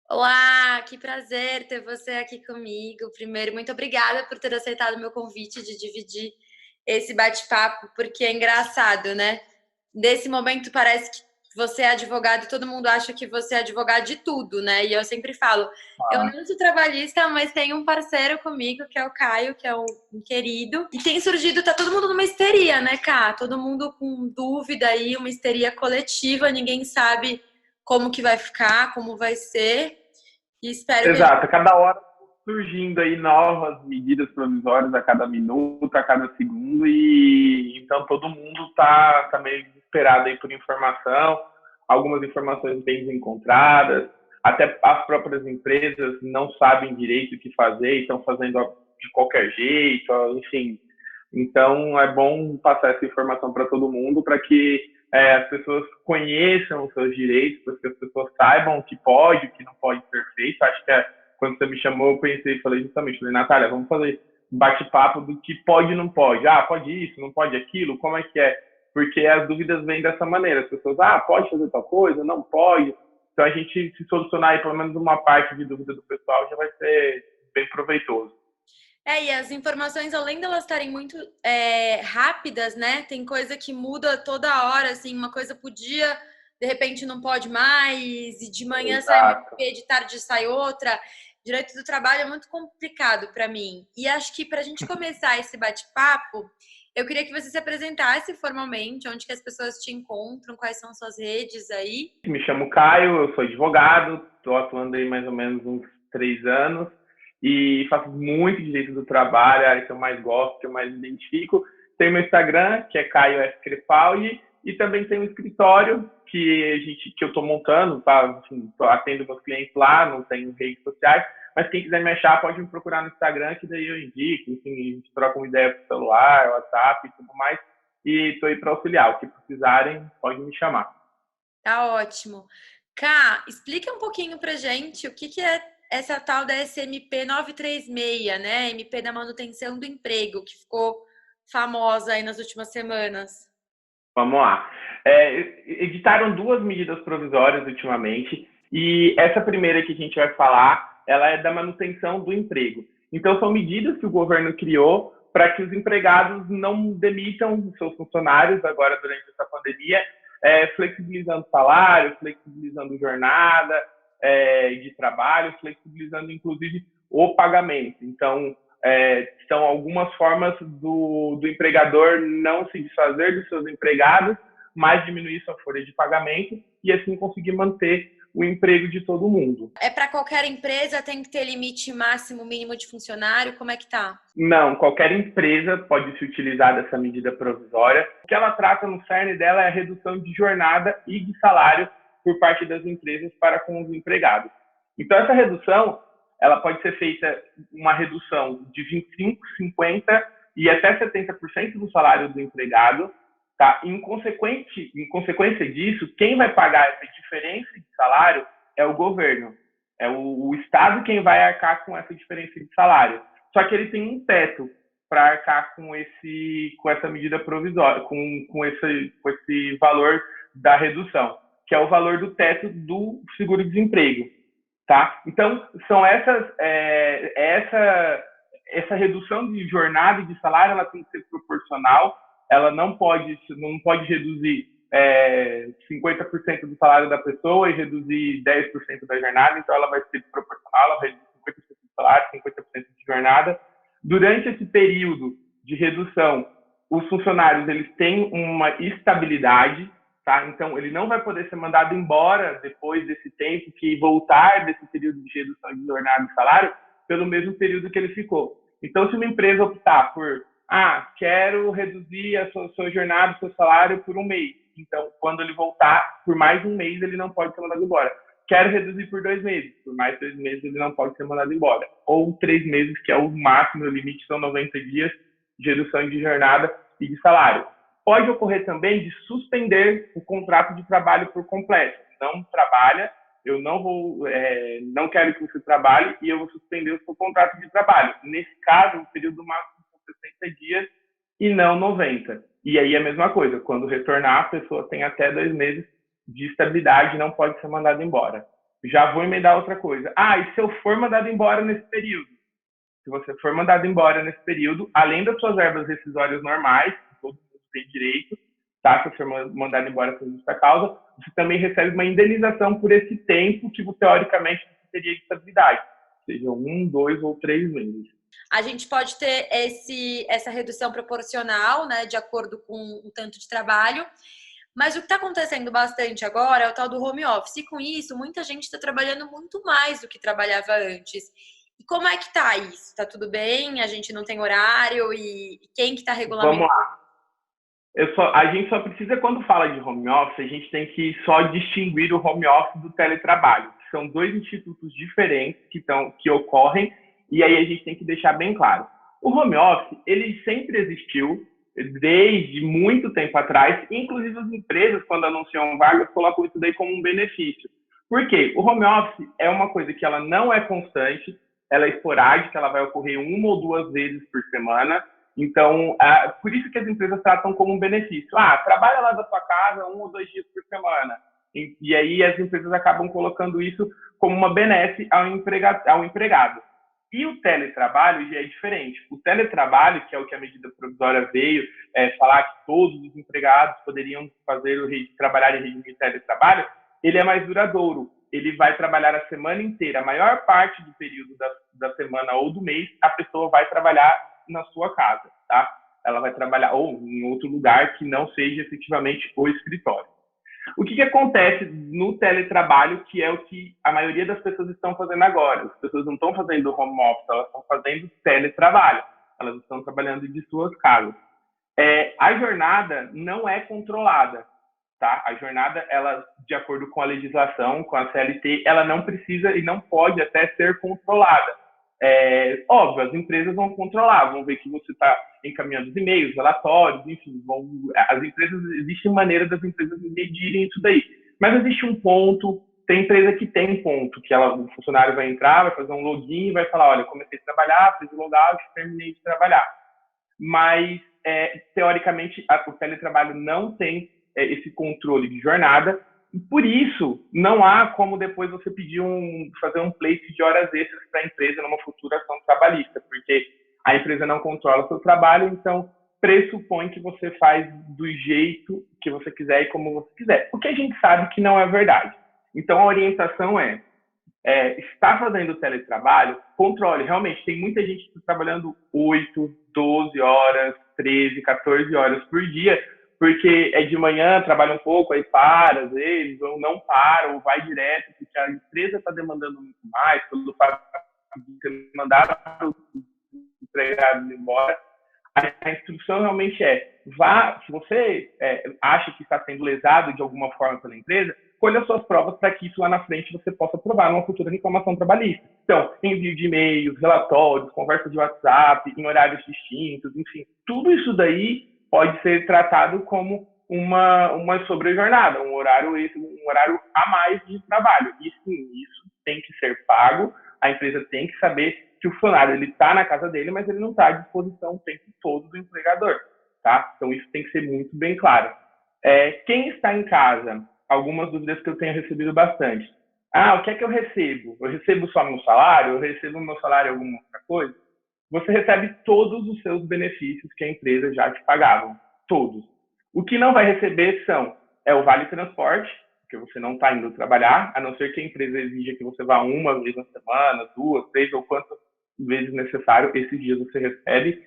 Olá, que prazer ter você aqui comigo. Primeiro, muito obrigada por ter aceitado o meu convite de dividir esse bate-papo, porque é engraçado, né? Nesse momento parece que você é advogado e todo mundo acha que você é advogado de tudo, né? E eu sempre falo, eu Ah, não sou trabalhista, mas tenho um parceiro comigo, que é o Caio, que é um querido. E tem surgido, tá todo mundo numa histeria, né, Cá? Todo mundo com dúvida aí, uma histeria coletiva, ninguém sabe como que vai ficar, como vai ser. E espero que a gente... exato, a cada hora surgindo aí novas medidas provisórias a cada minuto, a cada segundo, e então todo mundo tá meio desesperado aí por informação, algumas informações bem desencontradas, até as próprias empresas não sabem direito o que fazer e estão fazendo de qualquer jeito, enfim. Então é bom passar essa informação para todo mundo para que as pessoas conheçam os seus direitos, para que as pessoas saibam o que pode, o que não pode ser feito. Acho que quando você me chamou, eu pensei, falei justamente, falei, Natália, vamos fazer um bate-papo do que pode e não pode. Ah, pode isso, não pode aquilo, como é que é? Porque as dúvidas vêm dessa maneira. As pessoas, pode fazer tal coisa, não pode. Então a gente se solucionar aí pelo menos uma parte de dúvida do pessoal já vai ser bem proveitoso. E as informações, além delas estarem muito rápidas, né? Tem coisa que muda toda hora, assim, uma coisa podia, de repente não pode mais, e de manhã sai uma Exato. MP, de tarde sai outra. Direito do trabalho é muito complicado para mim. E acho que para a gente começar esse bate-papo, eu queria que você se apresentasse formalmente, onde que as pessoas te encontram, quais são suas redes aí. Me chamo Caio, eu sou advogado, estou atuando aí mais ou menos uns 3 anos e faço muito direito do trabalho, a área que eu mais gosto, que eu mais me identifico. Tem meu Instagram, que é Caio F. Crepaldi, e também tem um escritório que eu estou montando, tá? Enfim, atendo meus clientes lá, não tenho redes sociais, mas quem quiser me achar pode me procurar no Instagram, que daí eu indico, enfim, a gente troca uma ideia por celular, WhatsApp e tudo mais, e estou aí para auxiliar. O que precisarem, pode me chamar. Tá ótimo. Cá, explica um pouquinho pra gente o que que é essa tal da SMP 936, né? MP da manutenção do emprego, que ficou famosa aí nas últimas semanas. Vamos lá. Editaram duas medidas provisórias ultimamente, e essa primeira que a gente vai falar, ela é da manutenção do emprego. Então, são medidas que o governo criou para que os empregados não demitam os seus funcionários agora durante essa pandemia, flexibilizando salário, flexibilizando jornada de trabalho, flexibilizando inclusive o pagamento. Então, são algumas formas do empregador não se desfazer dos seus empregados, mas diminuir sua folha de pagamento e assim conseguir manter o emprego de todo mundo. É para qualquer empresa, tem que ter limite máximo, mínimo de funcionário, como é que tá? Não, qualquer empresa pode se utilizar dessa medida provisória. O que ela trata no cerne dela é a redução de jornada e de salário por parte das empresas para com os empregados. Então, essa redução, ela pode ser feita uma redução de 25, 50 e até 70% do salário do empregado. Tá? Em consequência disso, quem vai pagar essa diferença de salário é o governo. É o Estado quem vai arcar com essa diferença de salário. Só que ele tem um teto para arcar com essa medida provisória, com esse valor da redução, que é o valor do teto do seguro-desemprego. Tá? Então, são essa redução de jornada e de salário, ela tem que ser proporcional, ela não pode reduzir 50% do salário da pessoa e reduzir 10% da jornada, então ela vai ser proporcional, ela vai reduzir 50% do salário, 50% de jornada. Durante esse período de redução, os funcionários eles têm uma estabilidade, tá? Então, ele não vai poder ser mandado embora depois desse tempo que voltar desse período de redução de jornada e salário pelo mesmo período que ele ficou. Então, se uma empresa optar por, quero reduzir a sua jornada, o seu salário por um mês. Então, quando ele voltar, por mais um mês, ele não pode ser mandado embora. Quero reduzir por 2 meses. Por mais 2 meses, ele não pode ser mandado embora. Ou 3 meses, que é o máximo, o limite são 90 dias de redução de jornada e de salário. Pode ocorrer também de suspender o contrato de trabalho por completo. Não trabalha, eu não quero que você trabalhe e eu vou suspender o seu contrato de trabalho. Nesse caso, o período máximo são 60 dias e não 90. E aí a mesma coisa, quando retornar, a pessoa tem até 2 meses de estabilidade e não pode ser mandada embora. Já vou emendar outra coisa. Ah, e se eu for mandado embora nesse período? Se você for mandado embora nesse período, além das suas verbas rescisórias normais, que todo mundo tem direito, tá? Se você for mandado embora por justa causa, você também recebe uma indenização por esse tempo que, teoricamente, você teria de estabilidade. Seja 1, 2 ou 3 meses. A gente pode ter essa redução proporcional, né, de acordo com o tanto de trabalho. Mas o que está acontecendo bastante agora é o tal do home office. E com isso, muita gente está trabalhando muito mais do que trabalhava antes. E como é que tá isso? Tá tudo bem? A gente não tem horário? E quem que está Vamos regulamentando? lá. A gente só precisa, quando fala de home office, a gente tem que só distinguir o home office do teletrabalho. São dois institutos diferentes que ocorrem, e aí a gente tem que deixar bem claro. O home office, ele sempre existiu, desde muito tempo atrás, inclusive as empresas, quando anunciam vagas, colocam isso daí como um benefício. Por quê? O home office é uma coisa que ela não é constante, ela é esporádica, ela vai ocorrer 1 ou 2 vezes por semana. Então, por isso que as empresas tratam como um benefício. Ah, trabalha lá da sua casa 1 ou 2 dias por semana. E aí as empresas acabam colocando isso como uma benesse ao empregado. E o teletrabalho já é diferente. O teletrabalho, que é o que a medida provisória veio falar que todos os empregados poderiam trabalhar em regime de teletrabalho, ele é mais duradouro. Ele vai trabalhar a semana inteira. A maior parte do período da semana ou do mês, a pessoa vai trabalhar na sua casa, tá? Ela vai trabalhar ou em outro lugar que não seja efetivamente o escritório. O que acontece no teletrabalho, que é o que a maioria das pessoas estão fazendo agora? As pessoas não estão fazendo home office, elas estão fazendo teletrabalho. Elas estão trabalhando de suas casas. A jornada não é controlada, tá? A jornada, ela, de acordo com a legislação, com a CLT, ela não precisa e não pode até ser controlada. Óbvio, as empresas vão controlar, vão ver que você está encaminhando os e-mails, relatórios, enfim, existe maneira das empresas medirem isso daí. Mas existe um ponto, tem empresa que tem ponto, que o funcionário vai entrar, vai fazer um login e vai falar, olha, comecei a trabalhar, fiz o logout, terminei de trabalhar. Mas, teoricamente, o teletrabalho não tem esse controle de jornada, e por isso, não há como depois você fazer um place de horas extras para a empresa numa futura ação trabalhista, porque a empresa não controla o seu trabalho, então pressupõe que você faz do jeito que você quiser e como você quiser. O que a gente sabe que não é verdade. Então, a orientação está fazendo teletrabalho, controle. Realmente, tem muita gente que está trabalhando 8, 12 horas, 13, 14 horas por dia, porque é de manhã, trabalha um pouco, aí para, às vezes, ou não para, ou vai direto, porque a empresa está demandando muito mais, pelo fato de mandar os empregados embora. A instrução realmente se você acha que está sendo lesado de alguma forma pela empresa, colha suas provas para que isso lá na frente você possa provar numa futura reclamação trabalhista. Então, envio de e-mails, relatórios, conversa de WhatsApp, em horários distintos, enfim, tudo isso daí pode ser tratado como uma sobrejornada, um horário a mais de trabalho. E sim, isso tem que ser pago, a empresa tem que saber que o funcionário ele está na casa dele, mas ele não está à disposição o tempo todo do empregador, tá? Então isso tem que ser muito bem claro. Quem está em casa, algumas dúvidas que eu tenho recebido bastante. O que é que eu recebo? Eu recebo só meu salário? Eu recebo meu salário alguma outra coisa? Você recebe todos os seus benefícios que a empresa já te pagava, todos. O que não vai receber o vale transporte, porque você não está indo trabalhar, a não ser que a empresa exija que você vá uma vez na semana, 2, 3 ou quantas vezes necessário, esses dias você recebe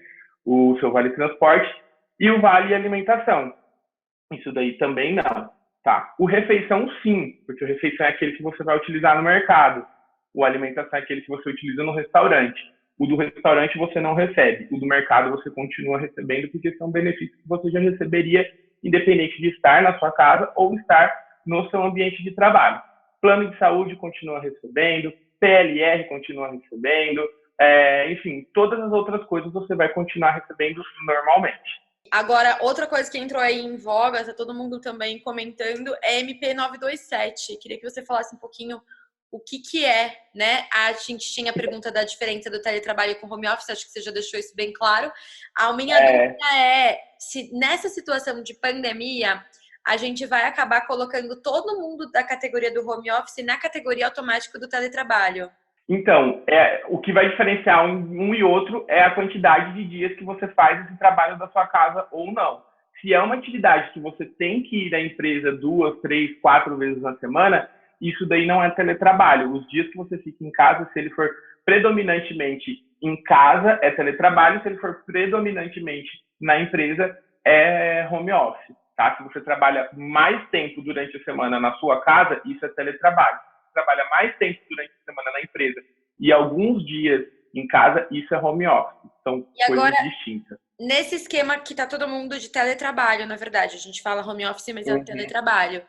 o seu vale transporte e o vale alimentação. Isso daí também não, tá? O refeição sim, porque o refeição é aquele que você vai utilizar no mercado. O alimentação é aquele que você utiliza no restaurante. O do restaurante você não recebe. O do mercado você continua recebendo, porque são benefícios que você já receberia, independente de estar na sua casa ou estar no seu ambiente de trabalho. Plano de saúde continua recebendo, PLR continua recebendo, enfim, todas as outras coisas você vai continuar recebendo normalmente. Agora, outra coisa que entrou aí em voga, tá todo mundo também comentando, é MP927. Queria que você falasse um pouquinho o que é, né? A gente tinha a pergunta da diferença do teletrabalho com home office, acho que você já deixou isso bem claro. A minha dúvida se nessa situação de pandemia, a gente vai acabar colocando todo mundo da categoria do home office na categoria automática do teletrabalho? Então, o que vai diferenciar um e outro é a quantidade de dias que você faz esse trabalho da sua casa ou não. Se é uma atividade que você tem que ir à empresa 2, 3, 4 vezes na semana, isso daí não é teletrabalho. Os dias que você fica em casa, se ele for predominantemente em casa, é teletrabalho. Se ele for predominantemente na empresa, é home office. Tá? Se você trabalha mais tempo durante a semana na sua casa, isso é teletrabalho. Trabalha mais tempo durante a semana na empresa e alguns dias em casa, isso é home office. São coisas distintas. Nesse esquema que está todo mundo de teletrabalho, na verdade, a gente fala home office, mas é o teletrabalho.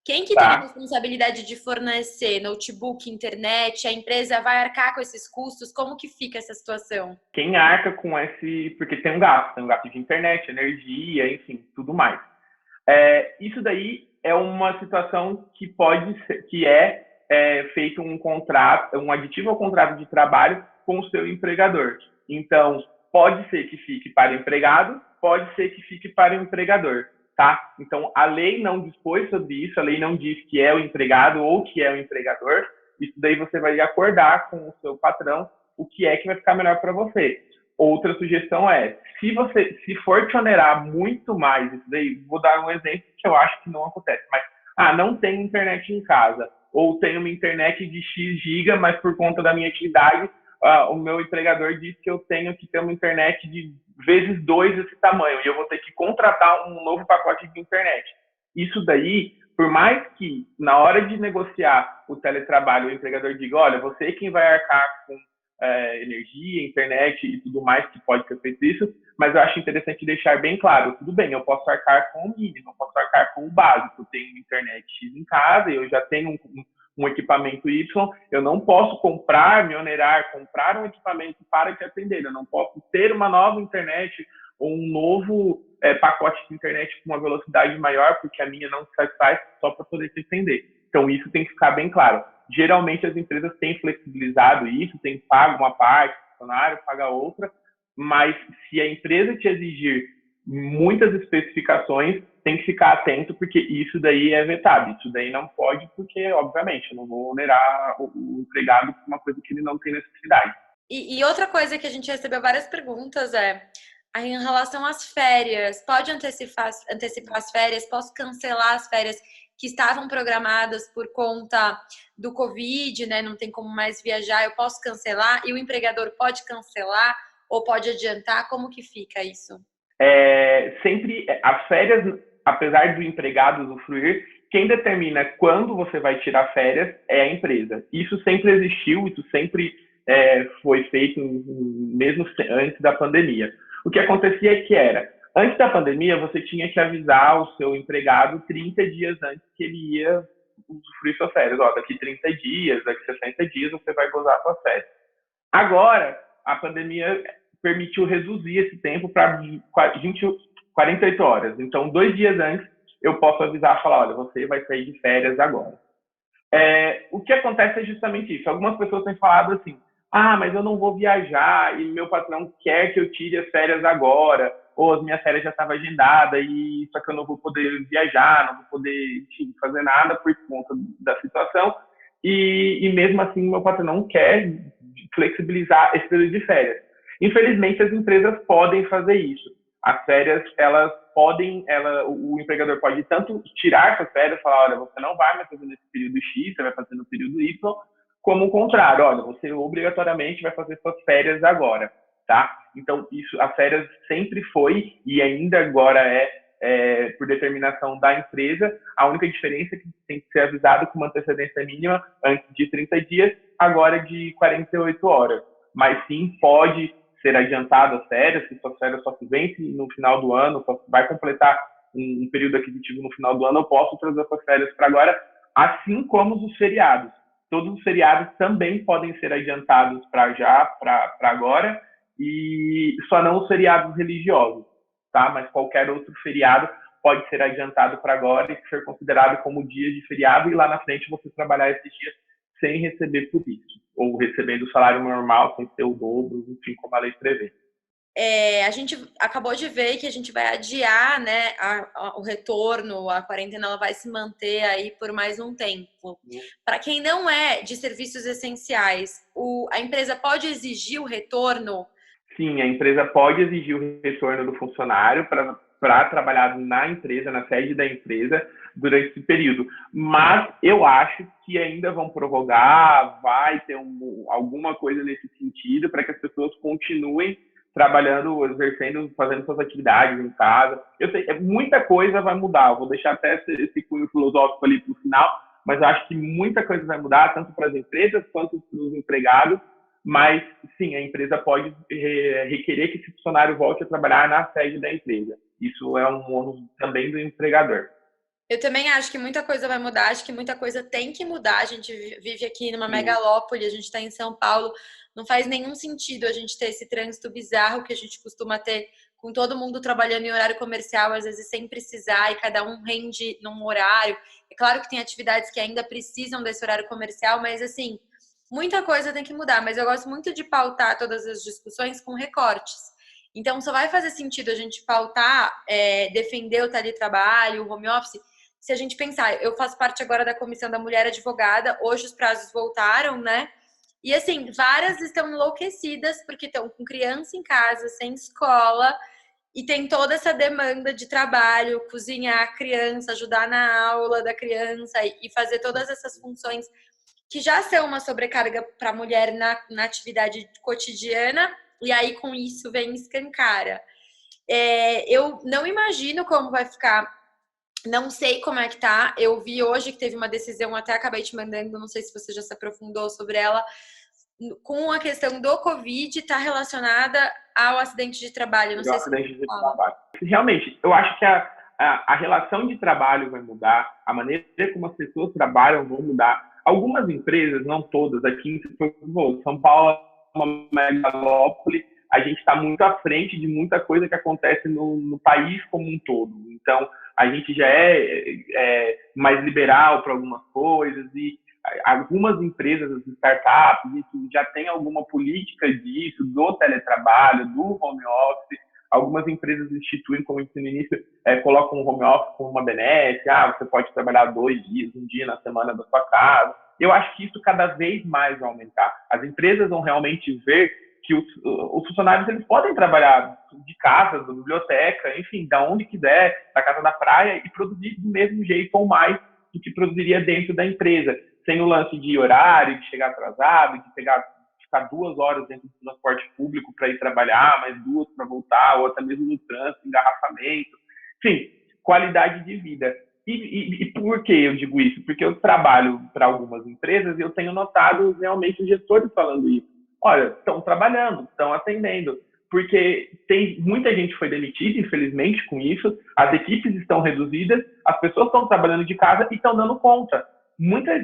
Quem que tem a responsabilidade de fornecer notebook, internet? A empresa vai arcar com esses custos? Como que fica essa situação? Quem arca com esse... Porque tem um gasto de internet, energia, enfim, tudo mais. Isso daí é uma situação que pode ser, que é feito um contrato, um aditivo ao contrato de trabalho com o seu empregador. Então, pode ser que fique para o empregado, pode ser que fique para o empregador, tá? Então, a lei não dispôs sobre isso, a lei não diz que é o empregado ou que é o empregador. Isso daí você vai acordar com o seu patrão o que é que vai ficar melhor para você. Outra sugestão é, se for te onerar muito mais, isso daí, vou dar um exemplo que eu acho que não acontece, mas não tenho internet em casa, ou tenho uma internet de X giga, mas por conta da minha atividade, o meu empregador disse que eu tenho que ter uma internet de vezes 2 desse tamanho, e eu vou ter que contratar um novo pacote de internet. Isso daí, por mais que na hora de negociar o teletrabalho, o empregador diga, olha, você é quem vai arcar com energia, internet e tudo mais que pode ser feito isso, mas eu acho interessante deixar bem claro, tudo bem, eu posso arcar com o mínimo, eu posso arcar com o básico, eu tenho internet X em casa, eu já tenho um equipamento Y, eu não posso me onerar, comprar um equipamento para te atender, eu não posso ter uma nova internet ou um novo pacote de internet com uma velocidade maior, porque a minha não se satisfaz só para poder te atender. Então, isso tem que ficar bem claro. Geralmente, as empresas têm flexibilizado isso, têm pago uma parte, o funcionário paga outra, mas se a empresa te exigir muitas especificações, tem que ficar atento, porque isso daí é vetado. Isso daí não pode, porque, obviamente, eu não vou onerar o empregado por uma coisa que ele não tem necessidade. E outra coisa que a gente recebeu várias perguntas em relação às férias. Pode antecipar as férias? Posso cancelar as férias que estavam programadas por conta do Covid, né? Não tem como mais viajar, eu posso cancelar? E o empregador pode cancelar ou pode adiantar? Como que fica isso? Sempre as férias, apesar do empregado usufruir, quem determina quando você vai tirar férias é a empresa. Isso sempre existiu, isso sempre foi feito mesmo antes da pandemia. O que acontecia é que antes da pandemia, você tinha que avisar o seu empregado 30 dias antes que ele ia usufruir suas férias. Daqui 30 dias, daqui 60 dias, você vai gozar suas férias. Agora, a pandemia permitiu reduzir esse tempo para 48 horas. Então, 2 dias antes, eu posso avisar e falar, olha, você vai sair de férias agora. O que acontece é justamente isso. Algumas pessoas têm falado assim, mas eu não vou viajar e meu patrão quer que eu tire as férias agora, ou as minhas férias já estavam agendadas, só que eu não vou poder viajar, não vou poder fazer nada por conta da situação, e mesmo assim meu patrão não quer flexibilizar esse período de férias. Infelizmente, as empresas podem fazer isso. As férias, elas podem, o empregador pode tanto tirar suas férias, falar, olha, você não vai mais fazer nesse período X, você vai fazer no período Y, como o contrário, olha, você obrigatoriamente vai fazer suas férias agora, tá? Então, as férias sempre foi e ainda agora por determinação da empresa. A única diferença é que tem que ser avisado com uma antecedência mínima antes de 30 dias, agora de 48 horas. Mas sim, pode ser adiantado as férias, se suas férias só se vencem no final do ano, só vai completar um período aquisitivo no final do ano, eu posso trazer suas férias para agora, assim como os feriados. Todos os feriados também podem ser adiantados para agora, e só não os feriados religiosos, tá? Mas qualquer outro feriado pode ser adiantado para agora e ser considerado como dias de feriado, e lá na frente você trabalhar esses dias sem receber por isso, ou recebendo o salário normal, sem ser o dobro, enfim, como a lei prevê. A gente acabou de ver que a gente vai adiar, né, o retorno, a quarentena ela vai se manter aí por mais um tempo. Para quem não é de serviços essenciais, a empresa pode exigir o retorno? Sim, a empresa pode exigir o retorno do funcionário para trabalhar na empresa, na sede da empresa, durante esse período. Mas eu acho que ainda vão prorrogar, vai ter alguma coisa nesse sentido para que as pessoas continuem trabalhando, exercendo, fazendo suas atividades em casa. Eu sei, muita coisa vai mudar. Eu vou deixar até esse cunho filosófico ali para o final, mas eu acho que muita coisa vai mudar, tanto para as empresas quanto para os empregados. Mas, sim, a empresa pode requerer que esse funcionário volte a trabalhar na sede da empresa. Isso é um ônus também do empregador. Eu também acho que muita coisa vai mudar, acho que muita coisa tem que mudar. A gente vive aqui numa Sim. megalópole, a gente está em São Paulo. Não faz nenhum sentido a gente ter esse trânsito bizarro que a gente costuma ter, com todo mundo trabalhando em horário comercial, às vezes sem precisar, e cada um rende num horário. É claro que tem atividades que ainda precisam desse horário comercial, mas assim, muita coisa tem que mudar. Mas eu gosto muito de pautar todas as discussões com recortes. Então, só vai fazer sentido a gente pautar, defender o teletrabalho, o home office, se a gente pensar. Eu faço parte agora da Comissão da Mulher Advogada, hoje os prazos voltaram, né? E assim, várias estão enlouquecidas porque estão com criança em casa, sem escola, e tem toda essa demanda de trabalho, cozinhar a criança, ajudar na aula da criança e fazer todas essas funções que já são uma sobrecarga para a mulher na atividade cotidiana, e aí com isso vem escancara. Eu não imagino como vai ficar. Não sei como é que tá. Eu vi hoje que teve uma decisão, até acabei te mandando, não sei se você já se aprofundou sobre ela, com a questão do Covid, está relacionada ao acidente de trabalho. Não Do sei se acidente de fala. trabalho. Realmente, eu acho que a relação de trabalho vai mudar, a maneira como as pessoas trabalham vão mudar. Algumas empresas, não todas, aqui em São Paulo é uma megalópole, a gente está muito à frente de muita coisa que acontece no país como um todo. Então, a gente já é mais liberal para algumas coisas e algumas empresas, as startups, já tem alguma política disso, do teletrabalho, do home office. Algumas empresas instituem, como eu disse no início, colocam o home office como uma benesse, você pode trabalhar 2 dias, um dia na semana da sua casa. Eu acho que isso cada vez mais vai aumentar. As empresas vão realmente ver que os funcionários eles podem trabalhar de casa, da biblioteca, enfim, da onde quiser, da casa da praia, e produzir do mesmo jeito ou mais do que produziria dentro da empresa, sem o lance de horário, de chegar atrasado, de ficar 2 horas dentro do transporte público para ir trabalhar, mais 2 para voltar, ou até mesmo no trânsito, engarrafamento. Enfim, qualidade de vida. E por que eu digo isso? Porque eu trabalho para algumas empresas e eu tenho notado realmente os gestores falando isso. Olha, estão trabalhando, estão atendendo, porque tem muita gente foi demitida, infelizmente, com isso, as equipes estão reduzidas, as pessoas estão trabalhando de casa e estão dando conta. Muita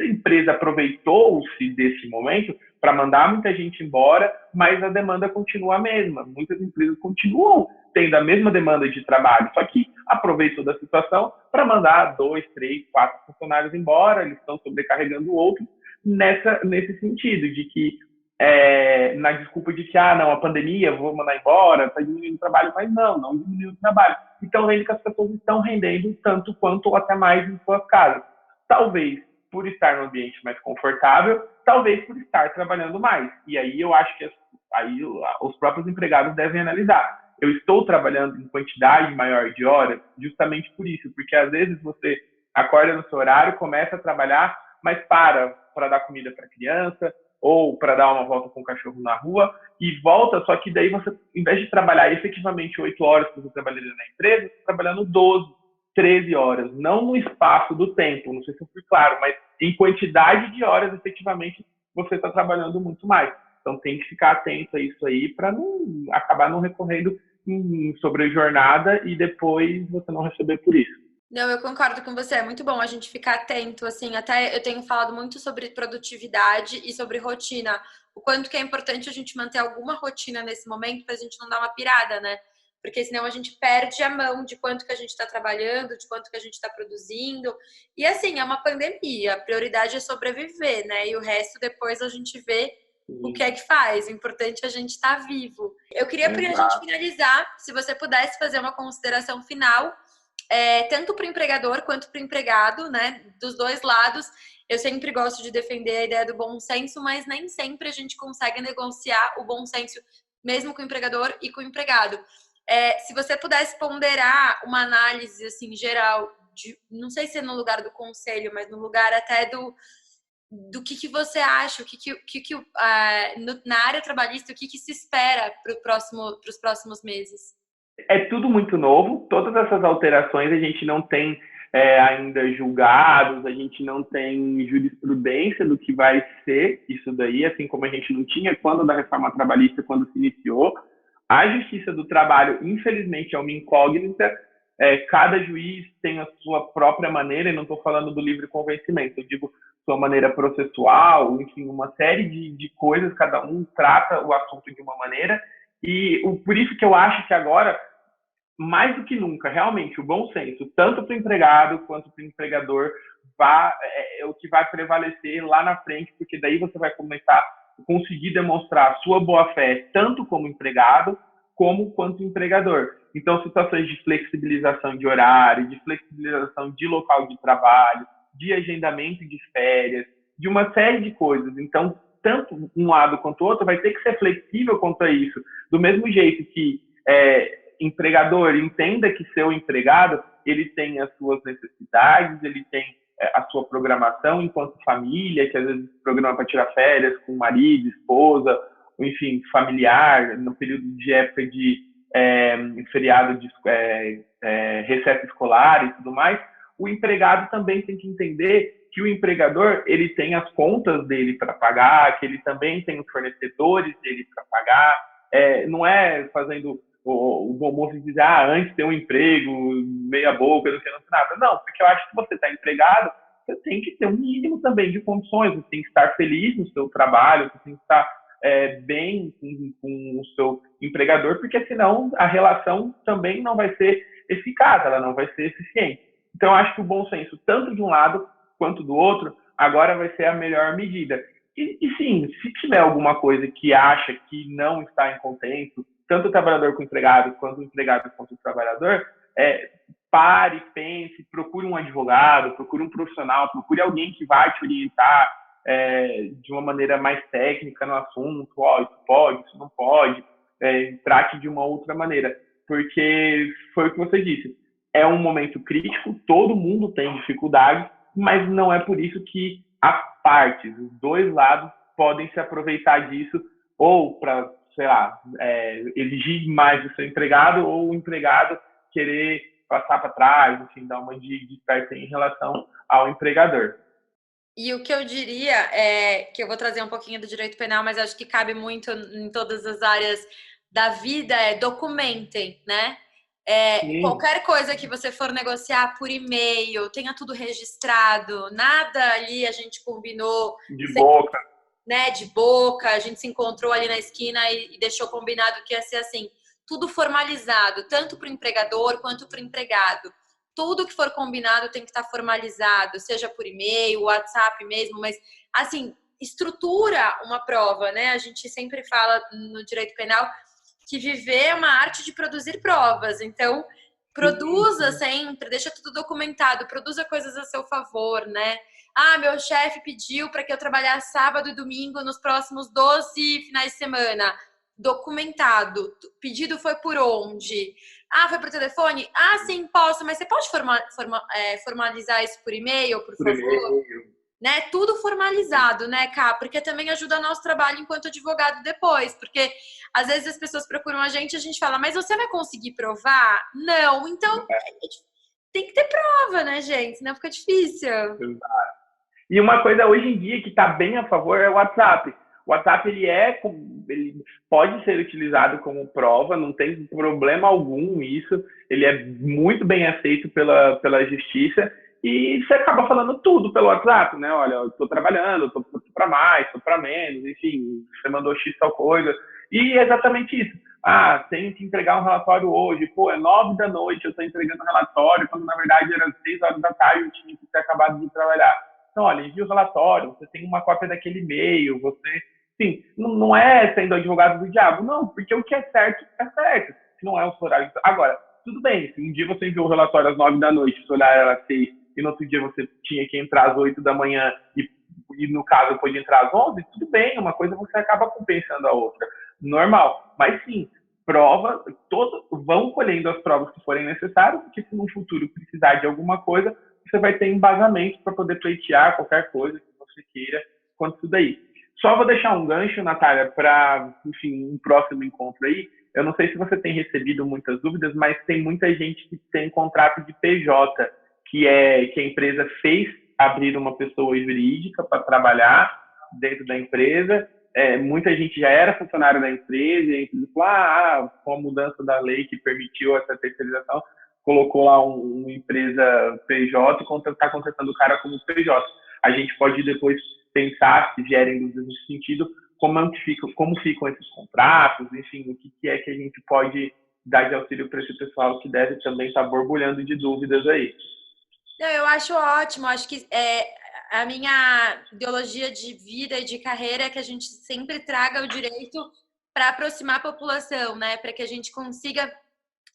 empresa aproveitou-se desse momento para mandar muita gente embora, mas a demanda continua a mesma. Muitas empresas continuam tendo a mesma demanda de trabalho, só que aproveitou da situação para mandar 2, 3, 4 funcionários embora, eles estão sobrecarregando outros nesse sentido, de que na desculpa de que, não, a pandemia, vou mandar embora, está diminuindo o trabalho, mas não diminuiu o trabalho. Então, vendo que as pessoas estão rendendo tanto quanto ou até mais em suas casas. Talvez por estar no ambiente mais confortável, talvez por estar trabalhando mais. E aí eu acho que aí os próprios empregados devem analisar. Eu estou trabalhando em quantidade maior de horas justamente por isso, porque às vezes você acorda no seu horário, começa a trabalhar, mas para dar comida para a criança, ou para dar uma volta com o cachorro na rua, e volta, só que daí você, em vez de trabalhar efetivamente 8 horas que você trabalharia na empresa, você está trabalhando 12, 13 horas, não no espaço do tempo, não sei se eu fui claro, mas em quantidade de horas, efetivamente, você está trabalhando muito mais. Então tem que ficar atento a isso aí para não acabar não recorrendo em sobrejornada e depois você não receber por isso. Não, eu concordo com você. É muito bom a gente ficar atento, assim. Até eu tenho falado muito sobre produtividade e sobre rotina. O quanto que é importante a gente manter alguma rotina nesse momento para a gente não dar uma pirada, né? Porque senão a gente perde a mão de quanto que a gente está trabalhando, de quanto que a gente está produzindo. E assim, é uma pandemia. A prioridade é sobreviver, né? E o resto depois a gente vê o que é que faz. O importante é a gente estar vivo. Eu queria, para a gente finalizar, se você pudesse fazer uma consideração final, tanto para o empregador quanto para o empregado, né? Dos dois lados. Eu sempre gosto de defender a ideia do bom senso, mas nem sempre a gente consegue negociar o bom senso, mesmo com o empregador e com o empregado. Se você pudesse ponderar uma análise assim geral, não sei se é no lugar do conselho, mas no lugar até do que você acha, na área trabalhista, o que se espera para os próximos meses? É tudo muito novo, todas essas alterações a gente não tem ainda julgados, a gente não tem jurisprudência do que vai ser isso daí, assim como a gente não tinha quando da reforma trabalhista, quando se iniciou. A Justiça do Trabalho, infelizmente, é uma incógnita. Cada juiz tem a sua própria maneira, e não estou falando do livre convencimento, eu digo sua maneira processual, enfim, uma série de coisas, cada um trata o assunto de uma maneira, e por isso que eu acho que agora, mais do que nunca, realmente, o bom senso, tanto para o empregado quanto para o empregador, é o que vai prevalecer lá na frente, porque daí você vai começar a conseguir demonstrar a sua boa-fé, tanto como empregado, como quanto empregador. Então, situações de flexibilização de horário, de flexibilização de local de trabalho, de agendamento de férias, de uma série de coisas. Então, tanto um lado quanto o outro vai ter que ser flexível quanto a isso. Do mesmo jeito que empregador entenda que seu empregado ele tem as suas necessidades, ele tem a sua programação enquanto família, que às vezes programa para tirar férias com marido, esposa, enfim, familiar, no período de época de feriado de recesso escolar e tudo mais. O empregado também tem que entender que o empregador ele tem as contas dele para pagar, que ele também tem os fornecedores dele para pagar. Não é fazendo o bom moço de dizer, antes ter um emprego, meia boca, não sei nada. Não, porque eu acho que você está empregado, você tem que ter um mínimo também de condições, você tem que estar feliz no seu trabalho, você tem que estar bem com o seu empregador, porque senão a relação também não vai ser eficaz, ela não vai ser eficiente. Então, eu acho que o bom senso, tanto de um lado quanto do outro, agora vai ser a melhor medida. E sim, se tiver alguma coisa que acha que não está em contento, tanto o trabalhador com o empregado, quanto o empregado com o trabalhador, pare, pense, procure um advogado, procure um profissional, procure alguém que vai te orientar de uma maneira mais técnica no assunto, isso pode, isso não pode, trate de uma outra maneira, porque foi o que você disse, é um momento crítico, todo mundo tem dificuldade, mas não é por isso que as partes, os dois lados, podem se aproveitar disso ou para, sei lá, exigir mais do seu empregado ou o empregado querer passar para trás, enfim, dar uma de esperto em relação ao empregador. E o que eu diria é que eu vou trazer um pouquinho do direito penal, mas acho que cabe muito em todas as áreas da vida, documentem, né? Qualquer coisa que você for negociar por e-mail, tenha tudo registrado, nada ali a gente combinou. De boca. Né, de boca, a gente se encontrou ali na esquina e deixou combinado que ia ser assim, tudo formalizado, tanto para o empregador quanto para o empregado. Tudo que for combinado tem que estar formalizado, seja por e-mail, WhatsApp mesmo, mas assim, estrutura uma prova, né? A gente sempre fala no direito penal que viver é uma arte de produzir provas. Então, produza sempre, deixa tudo documentado, produza coisas a seu favor, né? Meu chefe pediu para que eu trabalhasse sábado e domingo nos próximos 12 finais de semana. Documentado. Pedido foi por onde? Foi por telefone? Sim, posso, mas você pode formalizar isso por e-mail, por favor? E-mail. Né? Tudo formalizado, né, Cá? Porque também ajuda nosso trabalho enquanto advogado depois. Porque às vezes as pessoas procuram a gente fala, mas você vai conseguir provar? Não. Então, tem que ter prova, né, gente? Senão fica difícil. Exato. E uma coisa hoje em dia que está bem a favor é o WhatsApp. O WhatsApp ele pode ser utilizado como prova, não tem problema algum isso. Ele é muito bem aceito pela justiça e você acaba falando tudo pelo WhatsApp, né? Olha, eu estou trabalhando, estou para mais, estou para menos, enfim, você mandou X tal coisa. E é exatamente isso. Tenho que entregar um relatório hoje. É 9 da noite, eu estou entregando um relatório, quando na verdade era 6 horas da tarde, eu tinha que ter acabado de trabalhar. Então, olha, envia o relatório, você tem uma cópia daquele e-mail, sim, não é sendo advogado do diabo, não, porque o que é certo, se não é um horário. Agora, tudo bem, se um dia você enviou o relatório às 9 da noite, o horário era às 6, e no outro dia você tinha que entrar às 8 da manhã e no caso pode entrar às 11, tudo bem, uma coisa você acaba compensando a outra, normal. Mas sim, prova, vão colhendo as provas que forem necessárias, porque se no futuro precisar de alguma coisa, você vai ter embasamento para poder pleitear qualquer coisa que você queira quanto isso daí. Só vou deixar um gancho, Natália, para, enfim, um próximo encontro aí. Eu não sei se você tem recebido muitas dúvidas, mas tem muita gente que tem contrato de PJ, que a empresa fez abrir uma pessoa jurídica para trabalhar dentro da empresa. Muita gente já era funcionário da empresa, e falou, com a mudança da lei que permitiu essa terceirização, colocou lá uma empresa PJ e está contratando o cara como PJ. A gente pode depois pensar, se vierem dúvidas nesse sentido, como ficam esses contratos, enfim, o que é que a gente pode dar de auxílio para esse pessoal que deve também estar borbulhando de dúvidas aí. Não, eu acho ótimo, acho que a minha ideologia de vida e de carreira é que a gente sempre traga o direito para aproximar a população, né? Para que a gente consiga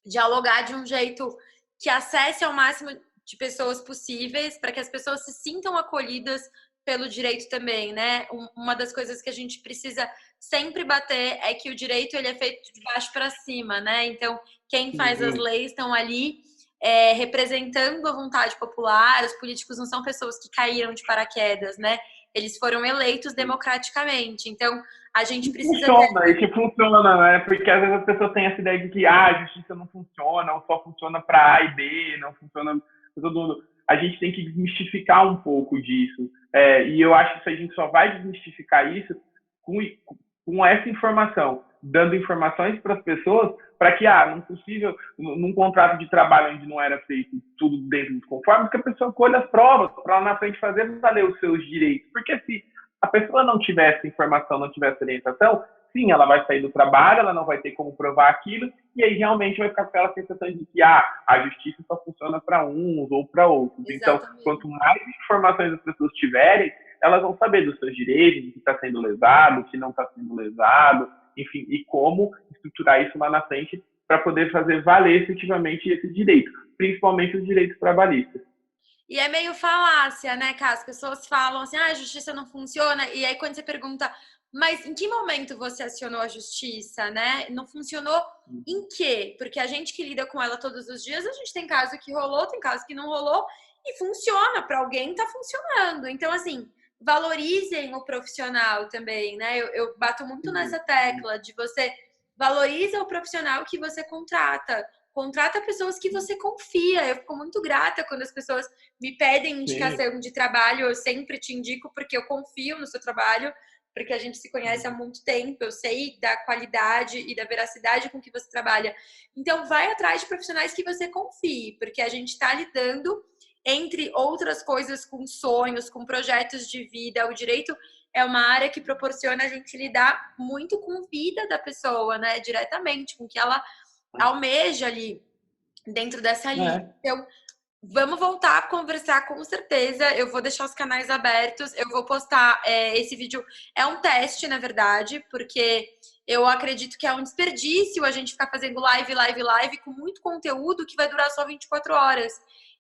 dialogar de um jeito que acesse ao máximo de pessoas possíveis, para que as pessoas se sintam acolhidas pelo direito também, né? Uma das coisas que a gente precisa sempre bater é que o direito ele é feito de baixo para cima, né? Então, quem faz as leis estão ali representando a vontade popular. Os políticos não são pessoas que caíram de paraquedas, né? Eles foram eleitos democraticamente. Então, a gente precisa... Funciona, né? Porque às vezes as pessoas têm essa ideia de que a justiça não funciona, ou só funciona para A e B, não funciona para todo mundo. A gente tem que desmistificar um pouco disso. E eu acho que a gente só vai desmistificar isso com essa informação, dando informações para as pessoas, para que, não é possível, num contrato de trabalho onde não era feito tudo dentro dos conformes, que a pessoa colha as provas para lá na frente fazer valer os seus direitos. Porque se a pessoa não tiver essa informação, não tiver essa orientação, sim, ela vai sair do trabalho, ela não vai ter como provar aquilo, e aí realmente vai ficar com aquela sensação de que a justiça só funciona para uns ou para outros. Exatamente. Então, quanto mais informações as pessoas tiverem, elas vão saber dos seus direitos, do que está sendo lesado, do que não está sendo lesado, enfim, e como estruturar isso lá na frente para poder fazer valer efetivamente esse direito, principalmente os direitos trabalhistas. E é meio falácia, né, Cá? As pessoas falam assim, a justiça não funciona, e aí quando você pergunta, mas em que momento você acionou a justiça, né? Não funcionou em quê? Porque a gente que lida com ela todos os dias, a gente tem caso que rolou, tem caso que não rolou, e funciona, para alguém tá funcionando. Então, assim, valorizem o profissional também, né? Eu bato muito nessa tecla de você valoriza o profissional que você contrata. Contrata pessoas que você confia. Eu fico muito grata quando as pessoas me pedem indicação de trabalho. Eu sempre te indico porque eu confio no seu trabalho, porque a gente se conhece há muito tempo. Eu sei da qualidade e da veracidade com que você trabalha. Então, vai atrás de profissionais que você confie, porque a gente está lidando, entre outras coisas, com sonhos, com projetos de vida. O direito é uma área que proporciona a gente lidar muito com a vida da pessoa, né? Diretamente, com o que ela almeja ali dentro dessa linha. Então, vamos voltar a conversar com certeza. Eu vou deixar os canais abertos. Eu vou postar esse vídeo. É um teste, na verdade, porque eu acredito que é um desperdício a gente ficar fazendo live com muito conteúdo que vai durar só 24 horas.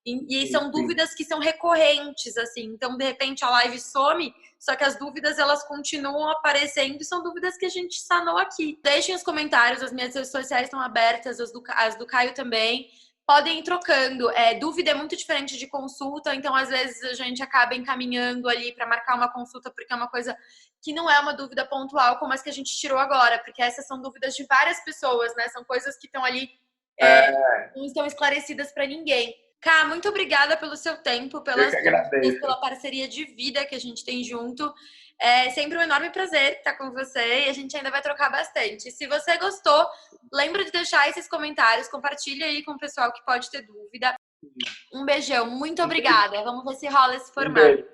E são dúvidas que são recorrentes, assim. Então, de repente, a live some, só que as dúvidas, elas continuam aparecendo e são dúvidas que a gente sanou aqui. Deixem os comentários, as minhas redes sociais estão abertas, as do Caio também. Podem ir trocando. Dúvida é muito diferente de consulta, então, às vezes, a gente acaba encaminhando ali para marcar uma consulta, porque é uma coisa que não é uma dúvida pontual, como as que a gente tirou agora, porque essas são dúvidas de várias pessoas, né? São coisas que estão ali, não estão esclarecidas para ninguém. Cá, muito obrigada pelo seu tempo, pela parceria de vida que a gente tem junto. É sempre um enorme prazer estar com você e a gente ainda vai trocar bastante. Se você gostou, lembra de deixar esses comentários, compartilha aí com o pessoal que pode ter dúvida. Um beijão, muito obrigada. Vamos ver se rola esse formato.